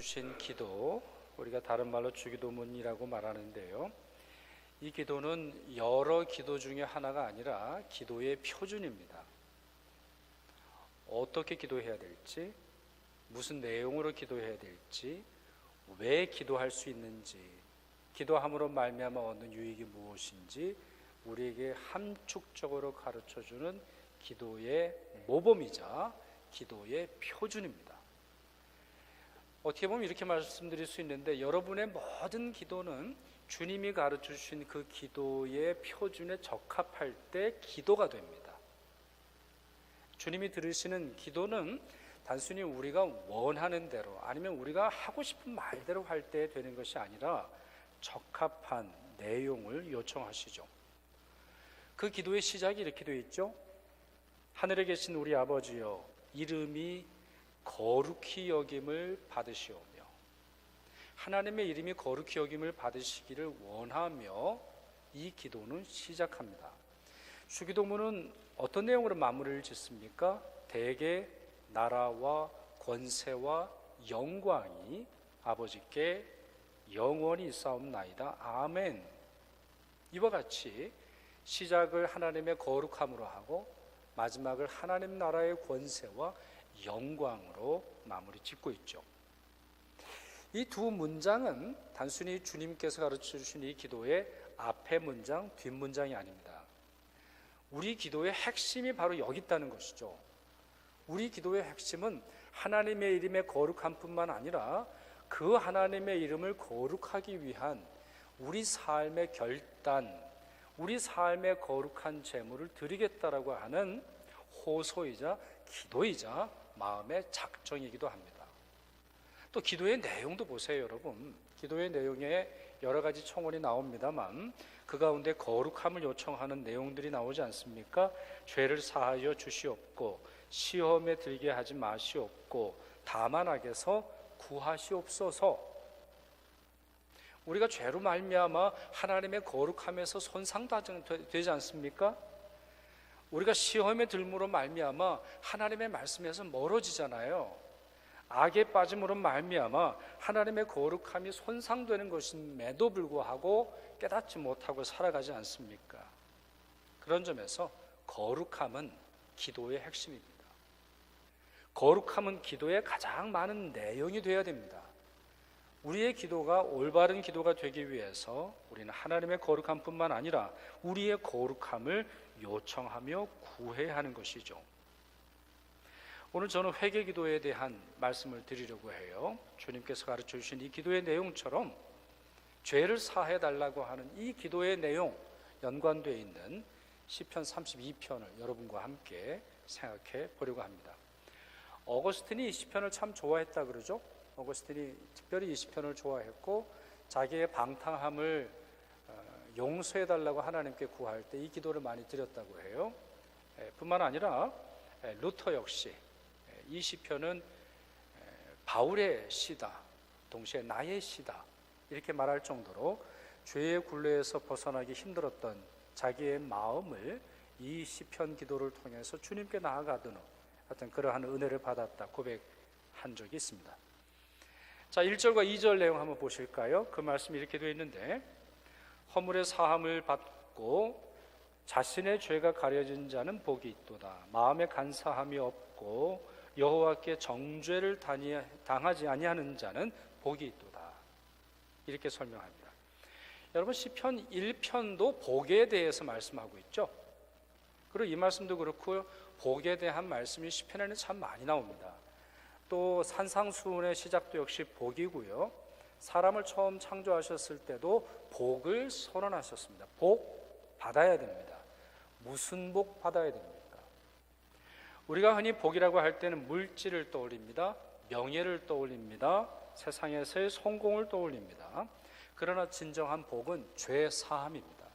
주신 기도, 우리가 다른 말로 주기도문이라고 말하는데요, 이 기도는 여러 기도 중에 하나가 아니라 기도의 표준입니다. 어떻게 기도해야 될지, 무슨 내용으로 기도해야 될지, 왜 기도할 수 있는지, 기도함으로 말미암아 얻는 유익이 무엇인지 우리에게 함축적으로 가르쳐주는 기도의 모범이자 기도의 표준입니다. 어떻게 보면 이렇게 말씀드릴 수 있는데, 여러분의 모든 기도는 주님이 가르쳐 주신 그 기도의 표준에 적합할 때 기도가 됩니다. 주님이 들으시는 기도는 단순히 우리가 원하는 대로, 아니면 우리가 하고 싶은 말대로 할 때 되는 것이 아니라 적합한 내용을 요청하시죠. 그 기도의 시작이 이렇게 되어 있죠. 하늘에 계신 우리 아버지여, 이름이 거룩히 여김을 받으시오며, 하나님의 이름이 거룩히 여김을 받으시기를 원하며 이 기도는 시작합니다. 주기도문은 어떤 내용으로 마무리를 짓습니까? 대개 나라와 권세와 영광이 아버지께 영원히 있사옵나이다. 아멘. 이와 같이 시작을 하나님의 거룩함으로 하고 마지막을 하나님 나라의 권세와 영광으로 마무리 짓고 있죠. 이 두 문장은 단순히 주님께서 가르쳐 주신 이 기도의 앞에 문장, 뒷 문장이 아닙니다. 우리 기도의 핵심이 바로 여기 있다는 것이죠. 우리 기도의 핵심은 하나님의 이름의 거룩함뿐만 아니라 그 하나님의 이름을 거룩하기 위한 우리 삶의 결단, 우리 삶의 거룩한 제물을 드리겠다라고 하는 호소이자 기도이자 마음의 작정이기도 합니다. 또 기도의 내용도 보세요, 여러분. 기도의 내용에 여러 가지 청원이 나옵니다만 그 가운데 거룩함을 요청하는 내용들이 나오지 않습니까? 죄를 사하여 주시옵고 시험에 들게 하지 마시옵고 다만 악에서 구하시옵소서. 우리가 죄로 말미암아 하나님의 거룩함에서 손상되지 않습니까? 우리가 시험에 들므로 말미암아 하나님의 말씀에서 멀어지잖아요. 악에 빠짐으로 말미암아 하나님의 거룩함이 손상되는 것임에도 불구하고 깨닫지 못하고 살아가지 않습니까? 그런 점에서 거룩함은 기도의 핵심입니다. 거룩함은 기도의 가장 많은 내용이 되어야 됩니다. 우리의 기도가 올바른 기도가 되기 위해서 우리는 하나님의 거룩함뿐만 아니라 우리의 거룩함을 요청하며 구해야 하는 것이죠. 오늘 저는 회개 기도에 대한 말씀을 드리려고 해요. 주님께서 가르쳐 주신 이 기도의 내용처럼 죄를 사해 달라고 하는 이 기도의 내용, 연관되어 있는 시편 32편을 여러분과 함께 생각해 보려고 합니다. 어거스틴이 이 시편을 참 좋아했다 그러죠. 어거스틴이 특별히 이 시편을 좋아했고 자기의 방탕함을 용서해 달라고 하나님께 구할 때 이 기도를 많이 드렸다고 해요. 뿐만 아니라 루터 역시 이 시편은 바울의 시다, 동시에 나의 시다, 이렇게 말할 정도로 죄의 굴레에서 벗어나기 힘들었던 자기의 마음을 이 시편 기도를 통해서 주님께 나아가던 하여튼 그러한 은혜를 받았다 고백한 적이 있습니다. 자, 1절과 2절 내용 한번 보실까요? 그 말씀이 이렇게 되어 있는데, 허물의 사함을 받고 자신의 죄가 가려진 자는 복이 있도다. 마음에 간사함이 없고 여호와께 정죄를 당하지 아니하는 자는 복이 있도다. 이렇게 설명합니다. 여러분, 시편 1편도 복에 대해서 말씀하고 있죠. 그리고 이 말씀도 그렇고 복에 대한 말씀이 시편에는 참 많이 나옵니다. 또 산상수훈의 시작도 역시 복이고요. 사람을 처음 창조하셨을 때도 복을 선언하셨습니다. 복 받아야 됩니다. 무슨 복 받아야 됩니까? 우리가 흔히 복이라고 할 때는 물질을 떠올립니다. 명예를 떠올립니다. 세상에서의 성공을 떠올립니다. 그러나 진정한 복은 죄 사함입니다.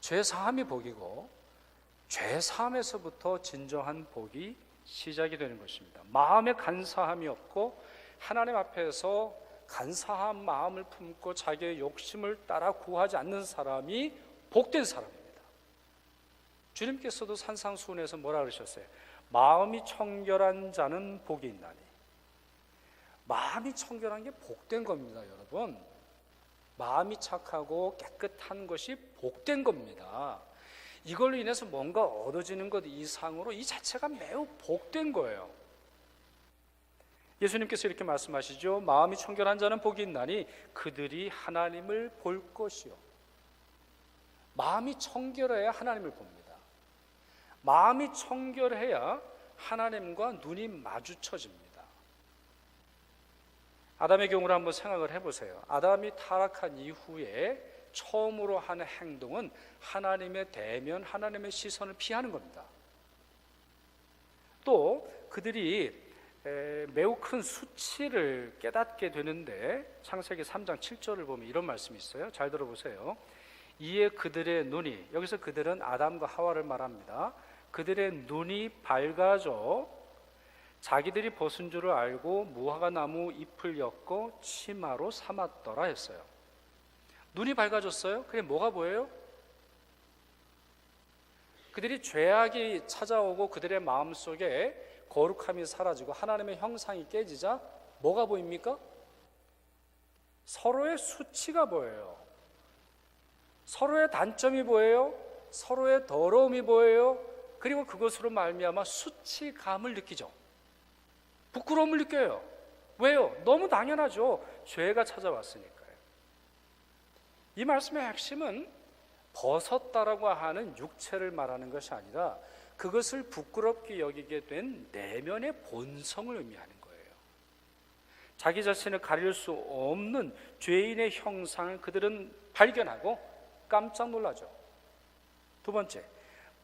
죄 사함이 복이고 죄 사함에서부터 진정한 복이 시작이 되는 것입니다. 마음에 간사함이 없고 하나님 앞에서 간사한 마음을 품고 자기의 욕심을 따라 구하지 않는 사람이 복된 사람입니다. 주님께서도 산상수훈에서 뭐라 그러셨어요? 마음이 청결한 자는 복이 있나니. 마음이 청결한 게 복된 겁니다, 여러분. 마음이 착하고 깨끗한 것이 복된 겁니다. 이걸로 인해서 뭔가 얻어지는 것 이상으로 이 자체가 매우 복된 거예요. 예수님께서 이렇게 말씀하시죠. 마음이 청결한 자는 복이 있나니 그들이 하나님을 볼 것이요. 마음이 청결해야 하나님을 봅니다. 마음이 청결해야 하나님과 눈이 마주쳐집니다. 아담의 경우를 한번 생각을 해보세요. 아담이 타락한 이후에 처음으로 하는 행동은 하나님의 대면, 하나님의 시선을 피하는 겁니다. 또 그들이 매우 큰 수치를 깨닫게 되는데 창세기 3장 7절을 보면 이런 말씀이 있어요. 잘 들어보세요. 이에 그들의 눈이, 여기서 그들은 아담과 하와를 말합니다. 그들의 눈이 밝아져 자기들이 벗은 줄을 알고 무화과 나무 잎을 엮고 치마로 삼았더라 했어요. 눈이 밝아졌어요. 그게 뭐가 보여요? 그들이 죄악이 찾아오고 그들의 마음속에 거룩함이 사라지고 하나님의 형상이 깨지자 뭐가 보입니까? 서로의 수치가 보여요. 서로의 단점이 보여요. 서로의 더러움이 보여요. 그리고 그것으로 말미암아 수치감을 느끼죠. 부끄러움을 느껴요. 왜요? 너무 당연하죠. 죄가 찾아왔으니까요. 이 말씀의 핵심은 벗었다라고 하는 육체를 말하는 것이 아니라 그것을 부끄럽게 여기게 된 내면의 본성을 의미하는 거예요. 자기 자신을 가릴 수 없는 죄인의 형상을 그들은 발견하고 깜짝 놀라죠. 두 번째,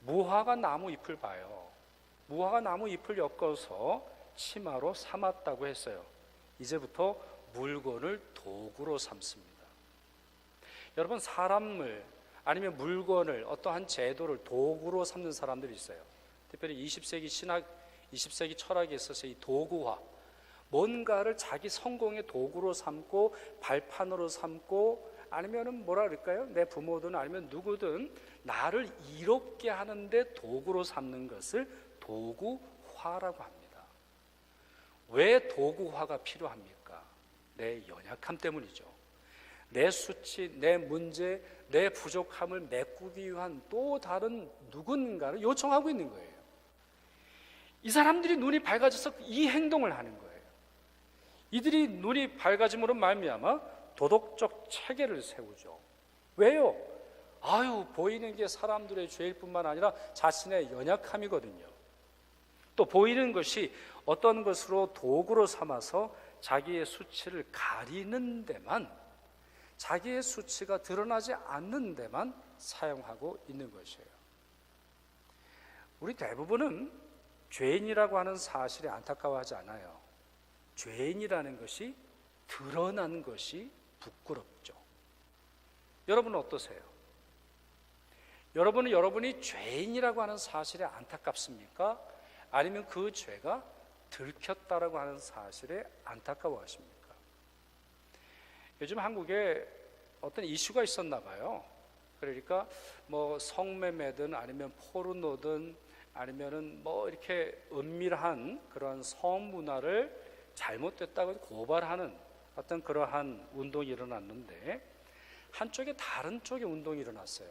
무화과 나무 잎을 봐요. 무화과 나무 잎을 엮어서 치마로 삼았다고 했어요. 이제부터 물건을 도구로 삼습니다. 여러분, 사람을 아니면 물건을, 어떠한 제도를 도구로 삼는 사람들이 있어요. 특별히 20세기 신학, 20세기 철학에 있어서 이 도구화, 뭔가를 자기 성공의 도구로 삼고 발판으로 삼고, 아니면은 뭐라 그럴까요? 내 부모든 아니면 누구든 나를 이롭게 하는데 도구로 삼는 것을 도구화라고 합니다. 왜 도구화가 필요합니까? 내 연약함 때문이죠. 내 수치, 내 문제, 내 부족함을 메꾸기 위한 또 다른 누군가를 요청하고 있는 거예요. 이 사람들이 눈이 밝아져서 이 행동을 하는 거예요. 이들이 눈이 밝아짐으로 말미암아 도덕적 체계를 세우죠. 왜요? 보이는 게 사람들의 죄일 뿐만 아니라 자신의 연약함이거든요. 또 보이는 것이 어떤 것으로 도구로 삼아서 자기의 수치를 가리는 데만, 자기의 수치가 드러나지 않는 데만 사용하고 있는 것이에요. 우리 대부분은 죄인이라고 하는 사실에 안타까워하지 않아요. 죄인이라는 것이 드러난 것이 부끄럽죠. 여러분은 어떠세요? 여러분은 여러분이 죄인이라고 하는 사실에 안타깝습니까? 아니면 그 죄가 들켰다라고 하는 사실에 안타까워하십니까? 요즘 한국에 어떤 이슈가 있었나 봐요. 그러니까 뭐 성매매든 아니면 포르노든 아니면은 뭐 이렇게 은밀한 그런 성문화를 잘못됐다고 고발하는 어떤 그러한 운동이 일어났는데, 한쪽에 다른 쪽에 운동이 일어났어요.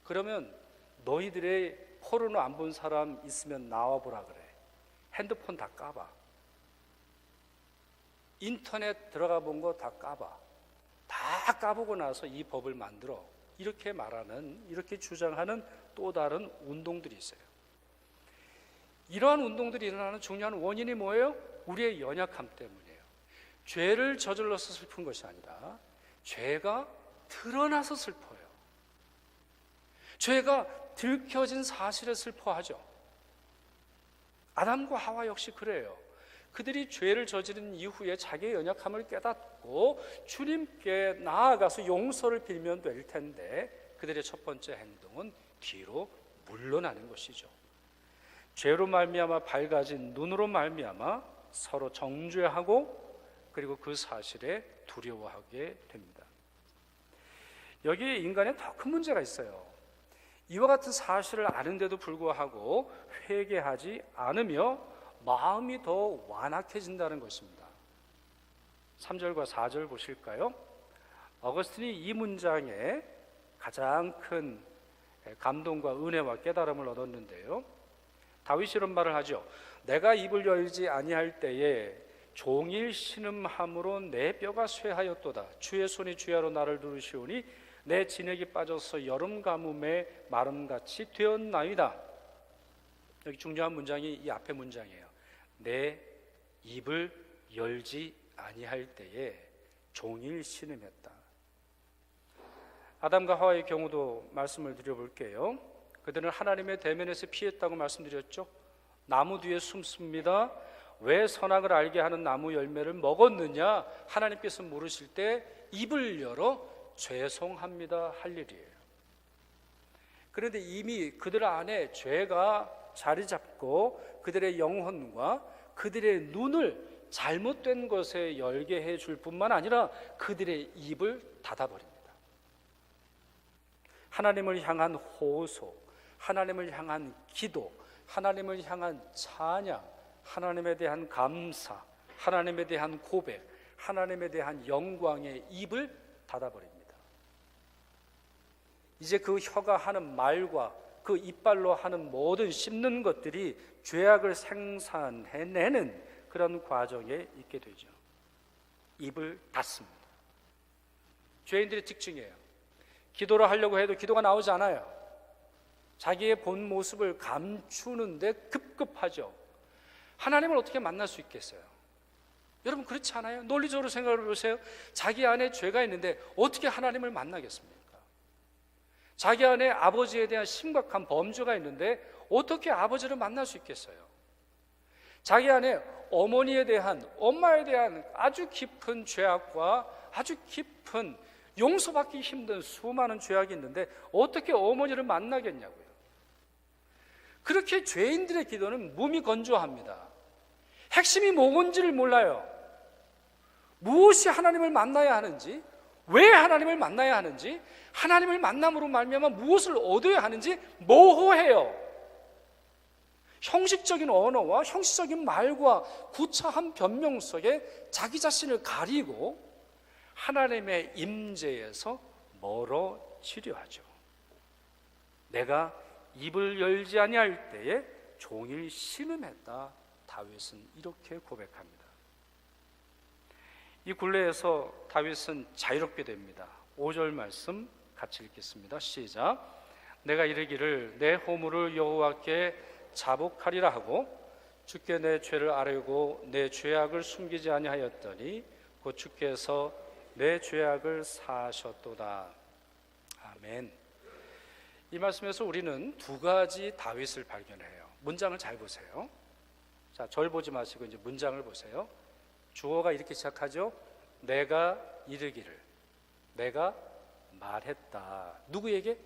그러면 너희들의 포르노 안 본 사람 있으면 나와보라 그래. 핸드폰 다 까봐. 인터넷 들어가 본 거 다 까봐. 다 까보고 나서 이 법을 만들어. 이렇게 말하는, 이렇게 주장하는 또 다른 운동들이 있어요. 이러한 운동들이 일어나는 중요한 원인이 뭐예요? 우리의 연약함 때문이에요. 죄를 저질러서 슬픈 것이 아니라 죄가 드러나서 슬퍼요. 죄가 들켜진 사실에 슬퍼하죠. 아담과 하와 역시 그래요. 그들이 죄를 저지른 이후에 자기의 연약함을 깨닫고 주님께 나아가서 용서를 빌면 될 텐데, 그들의 첫 번째 행동은 뒤로 물러나는 것이죠. 죄로 말미암아 밝아진 눈으로 말미암아 서로 정죄하고, 그리고 그 사실에 두려워하게 됩니다. 여기에 인간에 더 큰 문제가 있어요. 이와 같은 사실을 아는데도 불구하고 회개하지 않으며 마음이 더 완악해진다는 것입니다. 3절과 4절 보실까요? 어거스틴이 이 문장에 가장 큰 감동과 은혜와 깨달음을 얻었는데요. 다윗이 이런 말을 하죠. 내가 입을 열지 아니할 때에 종일 신음함으로 내 뼈가 쇠하였도다. 주의 손이 주야로 나를 누르시오니 내 진액이 빠져서 여름 가뭄에 마름같이 되었나이다. 여기 중요한 문장이 이 앞에 문장이에요. 내 입을 열지 아니할 때에 종일 신음했다. 아담과 하와의 경우도 말씀을 드려볼게요. 그들은 하나님의 대면에서 피했다고 말씀드렸죠. 나무 뒤에 숨습니다. 왜 선악을 알게 하는 나무 열매를 먹었느냐? 하나님께서 물으실 때 입을 열어 죄송합니다 할 일이에요. 그런데 이미 그들 안에 죄가 자리 잡고 그들의 영혼과 그들의 눈을 잘못된 것에 열게 해줄 뿐만 아니라 그들의 입을 닫아버립니다. 하나님을 향한 호소, 하나님을 향한 기도, 하나님을 향한 찬양, 하나님에 대한 감사, 하나님에 대한 고백, 하나님에 대한 영광의 입을 닫아버립니다. 이제 그 혀가 하는 말과 그 이빨로 하는 모든 씹는 것들이 죄악을 생산해내는 그런 과정에 있게 되죠. 입을 닫습니다. 죄인들의 특징이에요. 기도를 하려고 해도 기도가 나오지 않아요. 자기의 본 모습을 감추는데 급급하죠. 하나님을 어떻게 만날 수 있겠어요? 여러분 그렇지 않아요? 논리적으로 생각해 보세요. 자기 안에 죄가 있는데 어떻게 하나님을 만나겠습니까? 자기 안에 아버지에 대한 심각한 범죄가 있는데 어떻게 아버지를 만날 수 있겠어요? 자기 안에 어머니에 대한, 엄마에 대한 아주 깊은 죄악과 아주 깊은 용서받기 힘든 수많은 죄악이 있는데 어떻게 어머니를 만나겠냐고요. 그렇게 죄인들의 기도는 무미건조합니다. 핵심이 뭔지를 몰라요. 무엇이 하나님을 만나야 하는지, 왜 하나님을 만나야 하는지, 하나님을 만남으로 말미암아 무엇을 얻어야 하는지 모호해요. 형식적인 언어와 형식적인 말과 구차한 변명 속에 자기 자신을 가리고 하나님의 임재에서 멀어지려 하죠. 내가 입을 열지 아니할 때에 종일 신음했다. 다윗은 이렇게 고백합니다. 이 굴레에서 다윗은 자유롭게 됩니다. 5절 말씀 같이 읽겠습니다. 시작. 내가 이르기를 내 허물을 여호와께 자복하리라 하고 주께 내 죄를 아뢰고 내 죄악을 숨기지 아니하였더니 곧 주께서 내 죄악을 사하셨도다. 아멘. 이 말씀에서 우리는 두 가지 다윗을 발견해요. 문장을 잘 보세요. 자, 절 보지 마시고 이제 문장을 보세요. 주어가 이렇게 시작하죠. 내가 이르기를, 내가 말했다. 누구에게?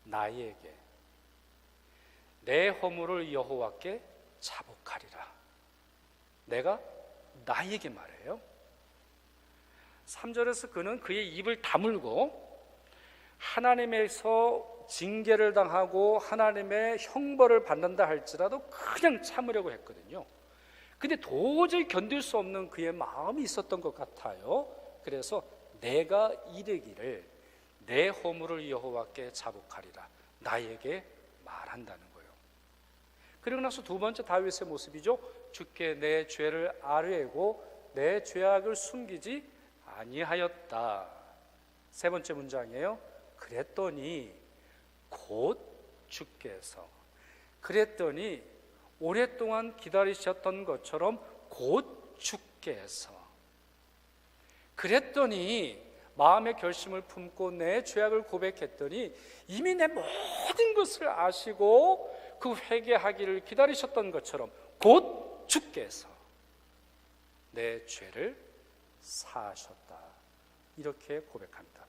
나에게. 내 허물을 여호와께 자복하리라. 내가 나에게 말해요. 3절에서 그는 그의 입을 다물고 하나님에서 징계를 당하고 하나님의 형벌을 받는다 할지라도 그냥 참으려고 했거든요. 근데 도저히 견딜 수 없는 그의 마음이 있었던 것 같아요. 그래서 내가 이르기를 내 허물을 여호와께 자복하리라. 나에게 말한다는 거예요. 그리고 나서 두 번째 다윗의 모습이죠. 주께 내 죄를 아뢰고 내 죄악을 숨기지 아니하였다. 세 번째 문장이에요. 그랬더니 곧 주께서, 그랬더니 오랫동안 기다리셨던 것처럼 곧 주께서, 그랬더니 마음의 결심을 품고 내 죄악을 고백했더니 이미 내 모든 것을 아시고 그 회개하기를 기다리셨던 것처럼 곧 주께서 내 죄를 사하셨다. 이렇게 고백합니다.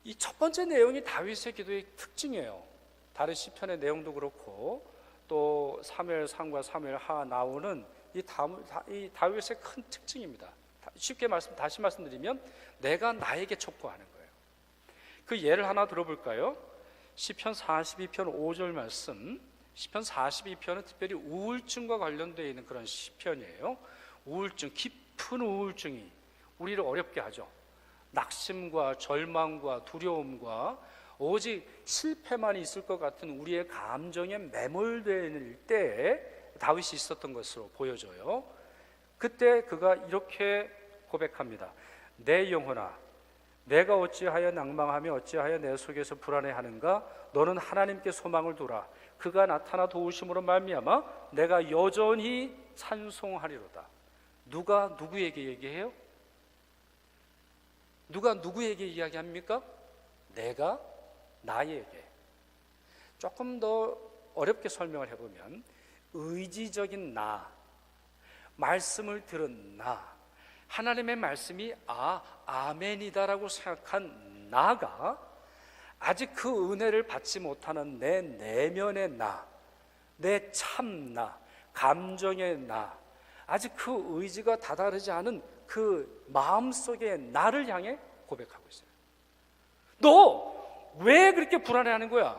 이 첫 번째 내용이 다윗의 기도의 특징이에요. 다른 시편의 내용도 그렇고 또 사무엘상과 사무엘하 나오는 이 다윗의 큰 특징입니다. 쉽게 다시 말씀드리면 내가 나에게 촉구하는 거예요. 그 예를 하나 들어볼까요? 시편 42편 5절 말씀. 시편 42편은 특별히 우울증과 관련되어 있는 그런 시편이에요. 우울증, 깊은 우울증이 우리를 어렵게 하죠. 낙심과 절망과 두려움과 오직 실패만 있을 것 같은 우리의 감정에 매몰될 때에 다윗이 있었던 것으로 보여져요. 그때 그가 이렇게 고백합니다. 내 영혼아, 내가 어찌하여 낭망하며 어찌하여 내 속에서 불안해하는가? 너는 하나님께 소망을 두라. 그가 나타나 도우심으로 말미암아 내가 여전히 찬송하리로다. 누가 누구에게 얘기해요? 누가 누구에게 이야기합니까? 내가 나에게. 조금 더 어렵게 설명을 해보면 의지적인 나, 말씀을 들은 나, 하나님의 말씀이 아멘이다라고 생각한 나가 아직 그 은혜를 받지 못하는 내 내면의 나, 내 참나, 감정의 나, 아직 그 의지가 다다르지 않은 그 마음속의 나를 향해 고백하고 있어요. 너 왜 그렇게 불안해하는 거야?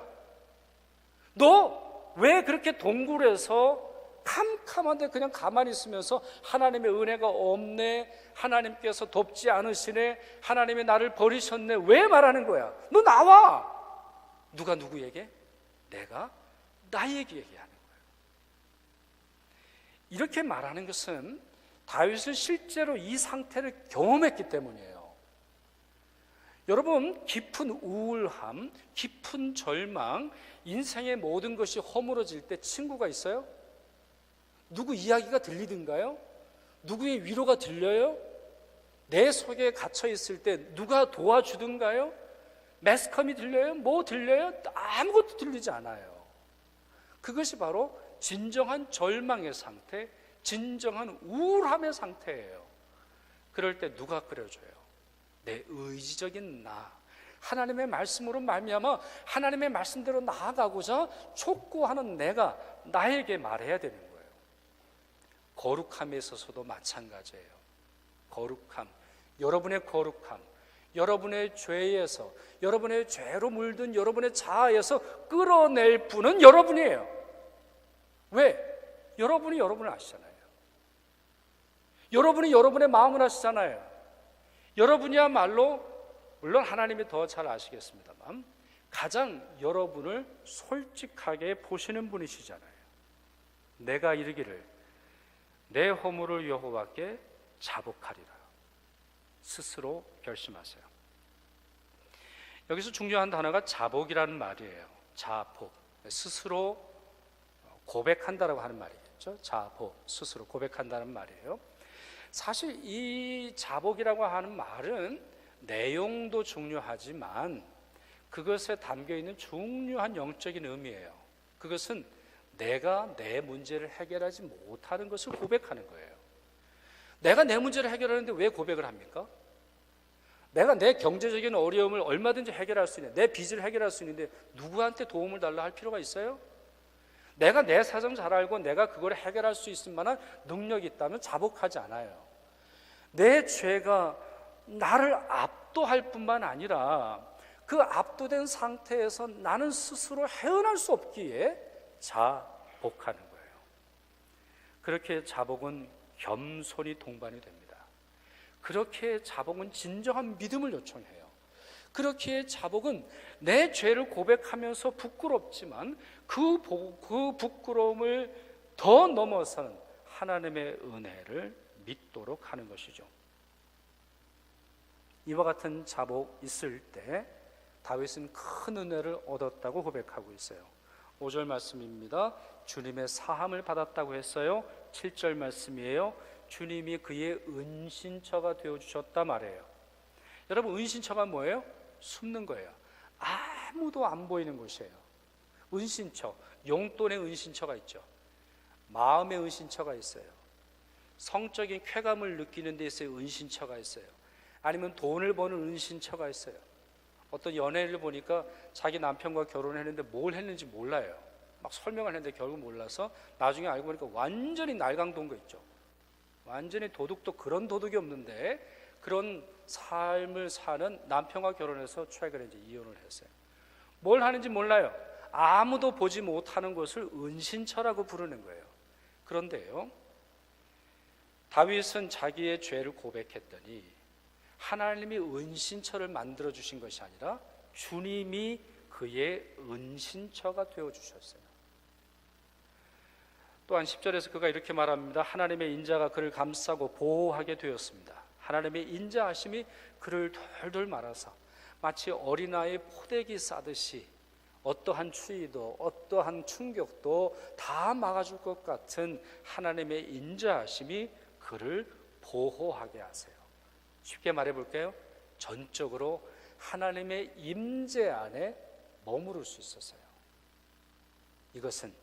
너 왜 그렇게 동굴에서 캄캄한데 그냥 가만히 있으면서 하나님의 은혜가 없네, 하나님께서 돕지 않으시네, 하나님이 나를 버리셨네, 왜 말하는 거야? 너 나와! 누가 누구에게? 내가 나에게 얘기하는 거예요. 이렇게 말하는 것은 다윗은 실제로 이 상태를 경험했기 때문이에요. 여러분, 깊은 우울함, 깊은 절망, 인생의 모든 것이 허물어질 때 친구가 있어요? 누구 이야기가 들리든가요? 누구의 위로가 들려요? 내 속에 갇혀 있을 때 누가 도와주든가요? 매스컴이 들려요? 뭐 들려요? 아무것도 들리지 않아요. 그것이 바로 진정한 절망의 상태, 진정한 우울함의 상태예요. 그럴 때 누가 끌어줘요? 내 의지적인 나, 하나님의 말씀으로 말미암아 하나님의 말씀대로 나아가고자 촉구하는 내가 나에게 말해야 되는 거예요. 거룩함에 있어서도 마찬가지예요. 거룩함, 여러분의 거룩함, 여러분의 죄에서, 여러분의 죄로 물든 여러분의 자아에서 끌어낼 분은 여러분이에요. 왜? 여러분이 여러분을 아시잖아요. 여러분이 여러분의 마음을 아시잖아요. 여러분이야말로, 물론 하나님이 더 잘 아시겠습니다만, 가장 여러분을 솔직하게 보시는 분이시잖아요. 내가 이르기를 내 허물을 여호와께 자복하리라. 스스로 결심하세요. 여기서 중요한 단어가 자복이라는 말이에요. 자복, 스스로 고백한다라고 하는 말이겠죠. 자복, 스스로 고백한다는 말이에요. 사실 이 자복이라고 하는 말은 내용도 중요하지만 그것에 담겨있는 중요한 영적인 의미예요. 그것은 내가 내 문제를 해결하지 못하는 것을 고백하는 거예요. 내가 내 문제를 해결하는데 왜 고백을 합니까? 내가 내 경제적인 어려움을 얼마든지 해결할 수 있는, 내 빚을 해결할 수 있는데 누구한테 도움을 달라 할 필요가 있어요? 내가 내 사정 잘 알고 내가 그걸 해결할 수 있을 만한 능력이 있다면 자복하지 않아요. 내 죄가 나를 압도할 뿐만 아니라 그 압도된 상태에서 나는 스스로 헤어날 수 없기에 자복하는 거예요. 그렇게 자복은 겸손이 동반이 됩니다. 그렇게 자복은 진정한 믿음을 요청해요. 그렇게 자복은 내 죄를 고백하면서 부끄럽지만 그 부끄러움을 더 넘어서는 하나님의 은혜를 믿도록 하는 것이죠. 이와 같은 자복 있을 때 다윗은 큰 은혜를 얻었다고 고백하고 있어요. 5절 말씀입니다. 주님의 사함을 받았다고 했어요. 7절 말씀이에요. 주님이 그의 은신처가 되어주셨다 말해요. 여러분, 은신처가 뭐예요? 숨는 거예요. 아무도 안 보이는 곳이에요. 은신처, 용돈의 은신처가 있죠. 마음의 은신처가 있어요. 성적인 쾌감을 느끼는 데 있어요. 은신처가 있어요. 아니면 돈을 버는 은신처가 있어요. 어떤 연예인을 보니까 자기 남편과 결혼했는데 뭘 했는지 몰라요. 막 설명을 했는데 결국 몰라서 나중에 알고 보니까 완전히 날강도인 거 있죠. 완전히 도둑도 그런 도둑이 없는데 그런 삶을 사는 남편과 결혼해서 최근에 이제 이혼을 했어요. 뭘 하는지 몰라요. 아무도 보지 못하는 것을 은신처라고 부르는 거예요. 그런데요, 다윗은 자기의 죄를 고백했더니 하나님이 은신처를 만들어 주신 것이 아니라 주님이 그의 은신처가 되어 주셨어요. 또한 10절에서 그가 이렇게 말합니다. 하나님의 인자가 그를 감싸고 보호하게 되었습니다. 하나님의 인자하심이 그를 돌돌 말아서 마치 어린아이 포대기 싸듯이 어떠한 추위도 어떠한 충격도 다 막아줄 것 같은 하나님의 인자하심이 그를 보호하게 하세요. 쉽게 말해볼게요. 전적으로 하나님의 임재 안에 머무를 수 있었어요. 이것은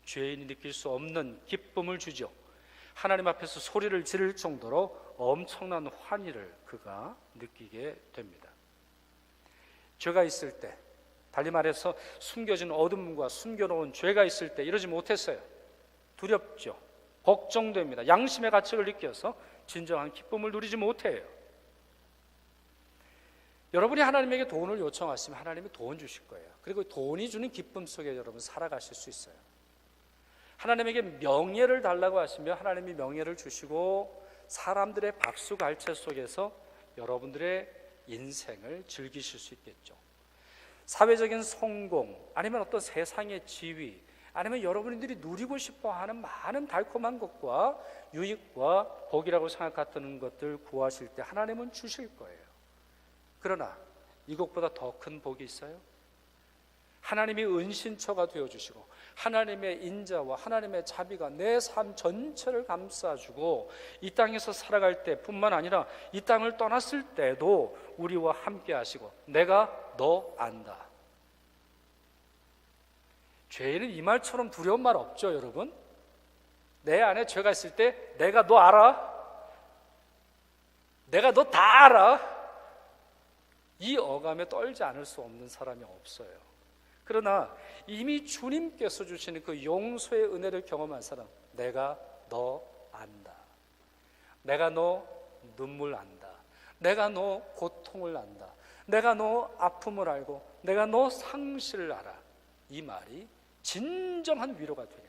죄인이 느낄 수 없는 기쁨을 주죠. 하나님 앞에서 소리를 지를 정도로 엄청난 환희를 그가 느끼게 됩니다. 죄가 있을 때, 달리 말해서 숨겨진 어둠과 숨겨놓은 죄가 있을 때 이러지 못했어요. 두렵죠. 걱정됩니다. 양심의 가책을 느껴서 진정한 기쁨을 누리지 못해요. 여러분이 하나님에게 돈을 요청하시면 하나님이 돈 주실 거예요. 그리고 돈이 주는 기쁨 속에 여러분 살아가실 수 있어요. 하나님에게 명예를 달라고 하시면 하나님이 명예를 주시고 사람들의 박수갈채 속에서 여러분들의 인생을 즐기실 수 있겠죠. 사회적인 성공 아니면 어떤 세상의 지위 아니면 여러분들이 누리고 싶어하는 많은 달콤한 것과 유익과 복이라고 생각했던 것들 구하실 때 하나님은 주실 거예요. 그러나 이것보다 더 큰 복이 있어요. 하나님이 은신처가 되어주시고 하나님의 인자와 하나님의 자비가 내 삶 전체를 감싸주고 이 땅에서 살아갈 때뿐만 아니라 이 땅을 떠났을 때도 우리와 함께 하시고 내가 너 안다. 죄인은 이 말처럼 두려운 말 없죠, 여러분? 내 안에 죄가 있을 때 내가 너 알아? 내가 너 다 알아? 이 어감에 떨지 않을 수 없는 사람이 없어요. 그러나 이미 주님께서 주시는 그 용서의 은혜를 경험한 사람, 내가 너 안다. 내가 너 눈물 안다. 내가 너 고통을 안다. 내가 너 아픔을 알고 내가 너 상실을 알아. 이 말이 진정한 위로가 되는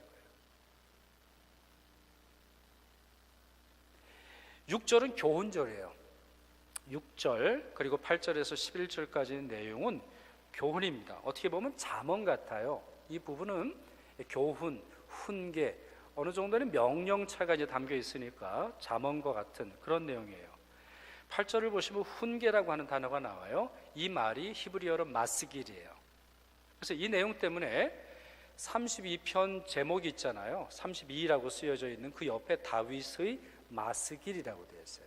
거예요. 6절은 교훈절이에요. 6절 그리고 8절에서 11절까지의 내용은 교훈입니다. 어떻게 보면 잠언 같아요. 이 부분은 교훈, 훈계, 어느 정도는 명령차가 이제 담겨 있으니까 잠언과 같은 그런 내용이에요. 8절을 보시면 훈계라고 하는 단어가 나와요. 이 말이 히브리어로 마스길이에요. 그래서 이 내용 때문에 32편 제목이 있잖아요. 32라고 쓰여져 있는 그 옆에 다윗의 마스길이라고 되어 있어요.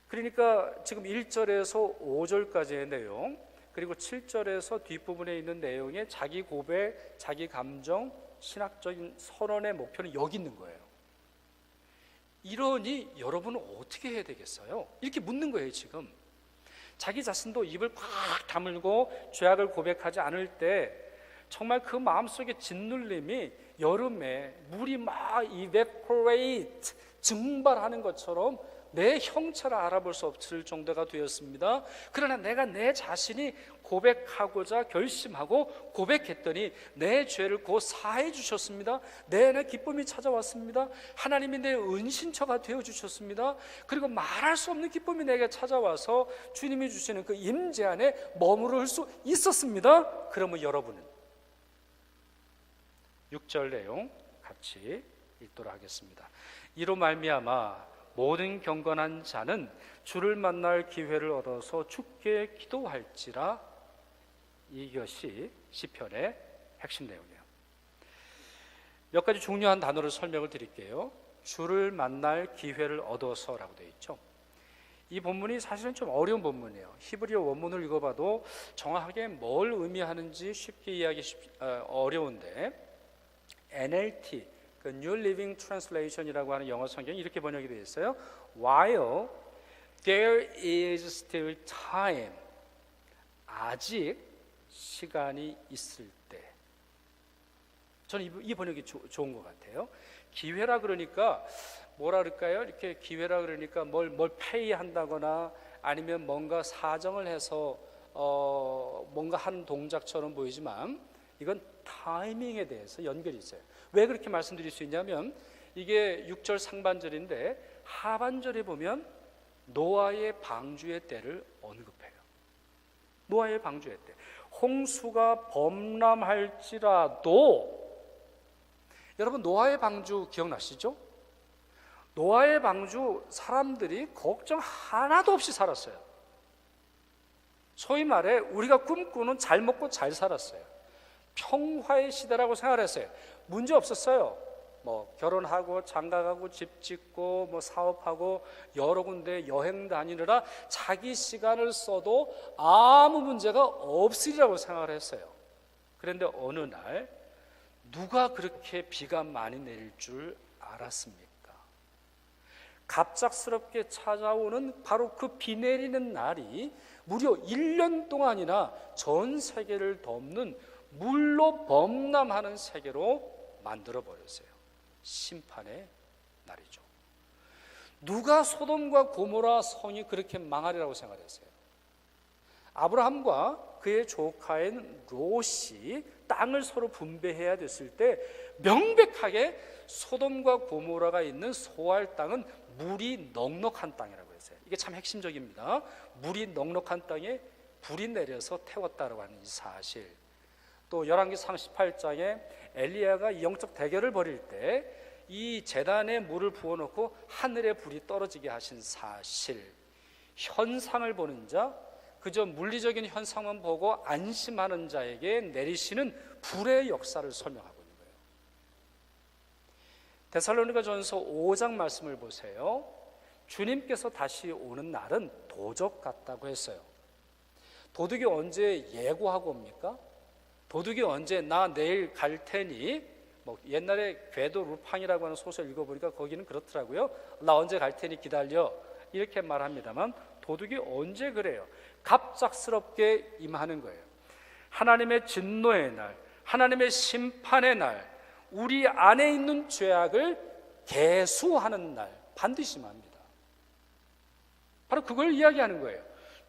그러니까 지금 1절에서 5절까지의 내용 그리고 7절에서 뒷부분에 있는 내용의 자기 고백, 자기 감정, 신학적인 선언의 목표는 여기 있는 거예요. 이러니 여러분은 어떻게 해야 되겠어요? 이렇게 묻는 거예요. 지금 자기 자신도 입을 꽉 다물고 죄악을 고백하지 않을 때 정말 그 마음속에 짓눌림이 여름에 물이 막 evaporate 증발하는 것처럼 내 형체를 알아볼 수 없을 정도가 되었습니다. 그러나 내가 내 자신이 고백하고자 결심하고 고백했더니 내 죄를 곧 사해 주셨습니다. 내 안에 기쁨이 찾아왔습니다. 하나님이 내 은신처가 되어 주셨습니다. 그리고 말할 수 없는 기쁨이 내게 찾아와서 주님이 주시는 그 임재 안에 머무를 수 있었습니다. 그러면 여러분은 6절 내용 같이 읽도록 하겠습니다. 이로 말미암아 모든 경건한 자는 주를 만날 기회를 얻어서 주께 기도할지라. 이것이 시편의 핵심 내용이에요. 몇 가지 중요한 단어를 설명을 드릴게요. 주를 만날 기회를 얻어서라고 되어 있죠. 이 본문이 사실은 좀 어려운 본문이에요. 히브리어 원문을 읽어봐도 정확하게 뭘 의미하는지 쉽게 이해하기 어려운데 NLT 그 New Living Translation이라고 하는 영어 성경이 이렇게 번역이 되어 있어요. While there is still time, 아직 시간이 있을 때. 저는 이 번역이 좋은 것 같아요. 기회라 그러니까 뭐라 그럴까요? 이렇게 기회라 그러니까 뭘 페이한다거나 아니면 뭔가 사정을 해서 뭔가 하는 동작처럼 보이지만 이건 타이밍에 대해서 연결이 있어요. 왜 그렇게 말씀드릴 수 있냐면 이게 6절 상반절인데 하반절에 보면 노아의 방주의 때를 언급해요. 노아의 방주의 때. 홍수가 범람할지라도, 여러분 노아의 방주 기억나시죠? 노아의 방주 사람들이 걱정 하나도 없이 살았어요. 소위 말해 우리가 꿈꾸는 잘 먹고 잘 살았어요. 평화의 시대라고 생각했어요. 문제 없었어요. 뭐 결혼하고 장가가고 집 짓고 뭐 사업하고 여러 군데 여행 다니느라 자기 시간을 써도 아무 문제가 없으리라고 생각을 했어요. 그런데 어느 날 누가 그렇게 비가 많이 내릴 줄 알았습니까? 갑작스럽게 찾아오는 바로 그 비 내리는 날이 무려 1년 동안이나 전 세계를 덮는 물로 범람하는 세계로 만들어버렸어요. 심판의 날이죠. 누가 소돔과 고모라 성이 그렇게 망하리라고 생각했어요? 아브라함과 그의 조카인 롯이 땅을 서로 분배해야 됐을 때 명백하게 소돔과 고모라가 있는 소알 땅은 물이 넉넉한 땅이라고 했어요. 이게 참 핵심적입니다. 물이 넉넉한 땅에 불이 내려서 태웠다라고 하는 이 사실. 또 열왕기 38장에 엘리야가 영적 대결을 벌일 때 이 제단에 물을 부어놓고 하늘에 불이 떨어지게 하신 사실. 현상을 보는 자, 그저 물리적인 현상만 보고 안심하는 자에게 내리시는 불의 역사를 설명하고 있는 거예요. 데살로니가전서 5장 말씀을 보세요. 주님께서 다시 오는 날은 도적 같다고 했어요. 도둑이 언제 예고하고 옵니까? 도둑이 언제 나 내일 갈 테니, 뭐 옛날에 궤도 루팡이라고 하는 소설 읽어보니까 거기는 그렇더라고요. 나 언제 갈 테니 기다려, 이렇게 말합니다만 도둑이 언제 그래요? 갑작스럽게 임하는 거예요. 하나님의 진노의 날, 하나님의 심판의 날, 우리 안에 있는 죄악을 계수하는 날 반드시 임합니다. 바로 그걸 이야기하는 거예요.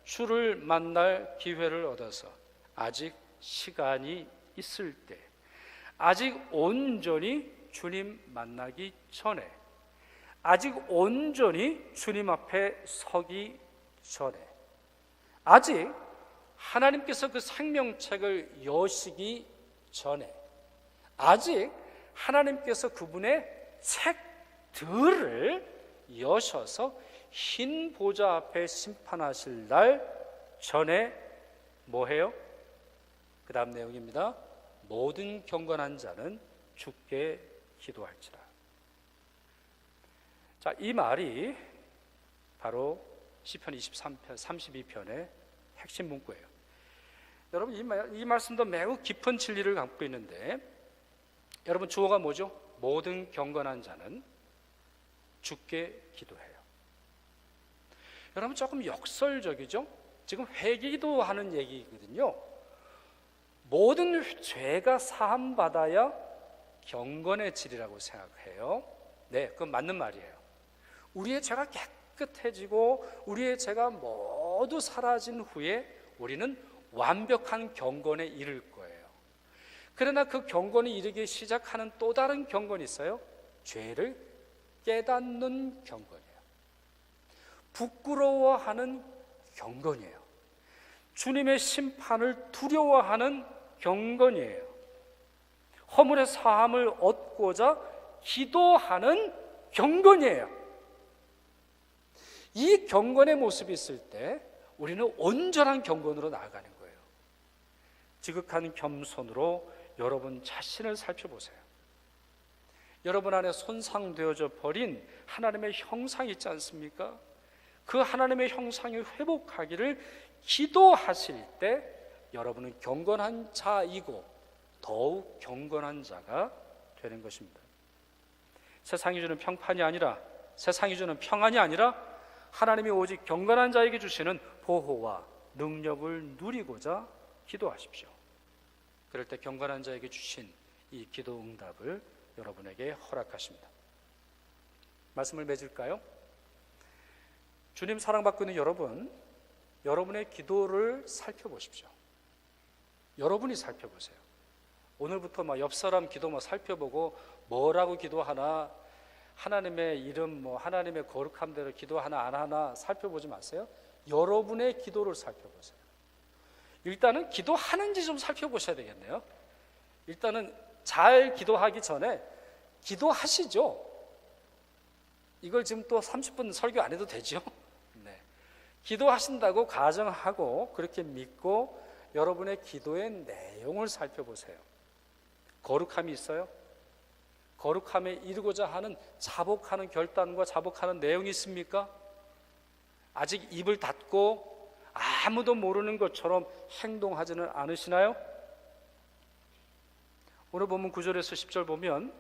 주를 만날 기회를 얻어서 아직 시간이 있을 때, 아직 온전히 주님 만나기 전에, 아직 온전히 주님 앞에 서기 전에, 아직 하나님께서 그 생명책을 여시기 전에, 아직 하나님께서 그분의 책들을 여셔서 흰 보좌 앞에 심판하실 날 전에 뭐 해요? 그 다음 내용입니다. 모든 경건한 자는 주께 기도할지라. 자, 이 말이 바로 시편 23편, 32편의 핵심 문구예요. 여러분 이 말씀도 매우 깊은 진리를 갖고 있는데, 여러분 주어가 뭐죠? 모든 경건한 자는 주께 기도해요. 여러분 조금 역설적이죠? 지금 회개기도하는 얘기거든요. 모든 죄가 사함받아야 경건해지리라고 생각해요. 네, 그건 맞는 말이에요. 우리의 죄가 깨끗해지고 우리의 죄가 모두 사라진 후에 우리는 완벽한 경건에 이를 거예요. 그러나 그 경건에 이르기 시작하는 또 다른 경건이 있어요. 죄를 깨닫는 경건이에요. 부끄러워하는 경건이에요. 주님의 심판을 두려워하는 경건이에요. 허물의 사함을 얻고자 기도하는 경건이에요. 이 경건의 모습이 있을 때 우리는 온전한 경건으로 나아가는 거예요. 지극한 겸손으로 여러분 자신을 살펴보세요. 여러분 안에 손상되어져 버린 하나님의 형상이 있지 않습니까? 그 하나님의 형상이 회복하기를 기도하실 때 여러분은 경건한 자이고 더욱 경건한 자가 되는 것입니다. 세상이 주는 평판이 아니라, 세상이 주는 평안이 아니라 하나님이 오직 경건한 자에게 주시는 보호와 능력을 누리고자 기도하십시오. 그럴 때 경건한 자에게 주신 이 기도 응답을 여러분에게 허락하십니다. 말씀을 맺을까요? 주님 사랑받고 있는 여러분, 여러분의 기도를 살펴보십시오. 여러분이 살펴보세요. 오늘부터 옆 사람 기도 살펴보고 뭐라고 기도하나, 하나님의 이름, 하나님의 거룩함대로 기도하나 안 하나 살펴보지 마세요. 여러분의 기도를 살펴보세요. 일단은 기도하는지 좀 살펴보셔야 되겠네요. 일단은 잘 기도하기 전에 기도하시죠. 이걸 지금 또 30분 설교 안 해도 되죠. 네. 기도하신다고 가정하고 그렇게 믿고 여러분의 기도의 내용을 살펴보세요. 거룩함이 있어요? 거룩함에 이르고자 하는 자복하는 결단과 자복하는 내용이 있습니까? 아직 입을 닫고 아무도 모르는 것처럼 행동하지는 않으시나요? 오늘 본문 9절에서 10절 보면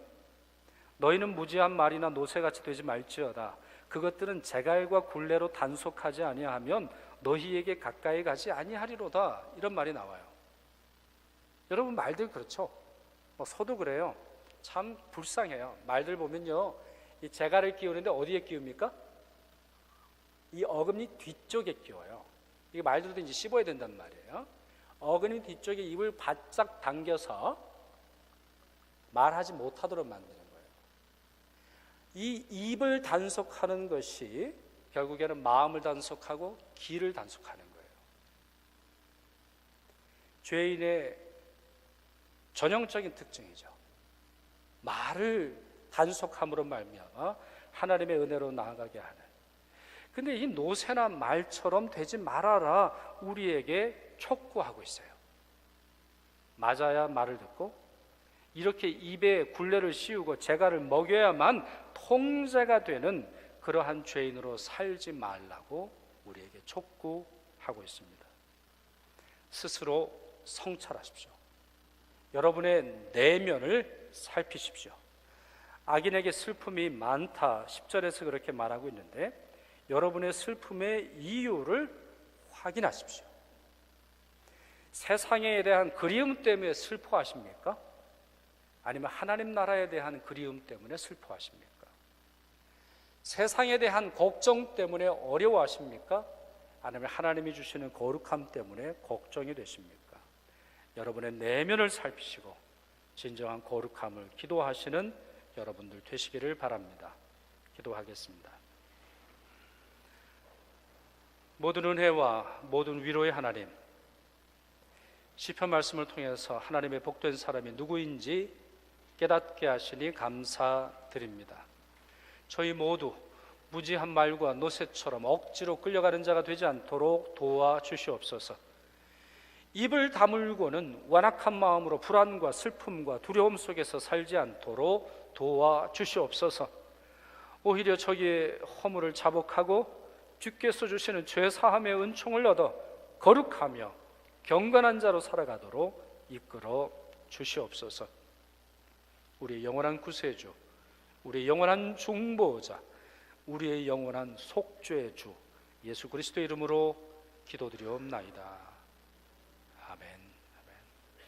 너희는 무지한 말이나 노새같이 되지 말지어다. 그것들은 재갈과 굴레로 단속하지 아니하면 너희에게 가까이 가지 아니하리로다. 이런 말이 나와요. 여러분 말들 그렇죠? 서도 그래요. 참 불쌍해요. 말들 보면요, 이 재갈을 끼우는데 어디에 끼웁니까? 이 어금니 뒤쪽에 끼워요. 이게 말들도 이제 씹어야 된단 말이에요. 어금니 뒤쪽에 입을 바짝 당겨서 말하지 못하도록 만드는 거예요. 이 입을 단속하는 것이 결국에는 마음을 단속하고 길을 단속하는 거예요. 죄인의 전형적인 특징이죠. 말을 단속함으로 말미암아 하나님의 은혜로 나아가게 하는. 근데 이 노새나 말처럼 되지 말아라 우리에게 촉구하고 있어요. 맞아야 말을 듣고 이렇게 입에 굴레를 씌우고 재갈을 먹여야만 통제가 되는 그러한 죄인으로 살지 말라고 우리에게 촉구하고 있습니다. 스스로 성찰하십시오. 여러분의 내면을 살피십시오. 악인에게 슬픔이 많다 10절에서 그렇게 말하고 있는데 여러분의 슬픔의 이유를 확인하십시오. 세상에 대한 그리움 때문에 슬퍼하십니까? 아니면 하나님 나라에 대한 그리움 때문에 슬퍼하십니까? 세상에 대한 걱정 때문에 어려워하십니까? 아니면 하나님이 주시는 거룩함 때문에 걱정이 되십니까? 여러분의 내면을 살피시고 진정한 거룩함을 기도하시는 여러분들 되시기를 바랍니다. 기도하겠습니다. 모든 은혜와 모든 위로의 하나님, 시편 말씀을 통해서 하나님의 복된 사람이 누구인지 깨닫게 하시니 감사드립니다. 저희 모두 무지한 말과 노새처럼 억지로 끌려가는 자가 되지 않도록 도와주시옵소서. 입을 다물고는 완악한 마음으로 불안과 슬픔과 두려움 속에서 살지 않도록 도와주시옵소서. 오히려 저기의 허물을 자복하고 주께서 주시는 죄사함의 은총을 얻어 거룩하며 경건한 자로 살아가도록 이끌어 주시옵소서. 우리의 영원한 구세주, 우리의 영원한 중보자, 우리의 영원한 속죄주 예수 그리스도의 이름으로 기도드리옵나이다.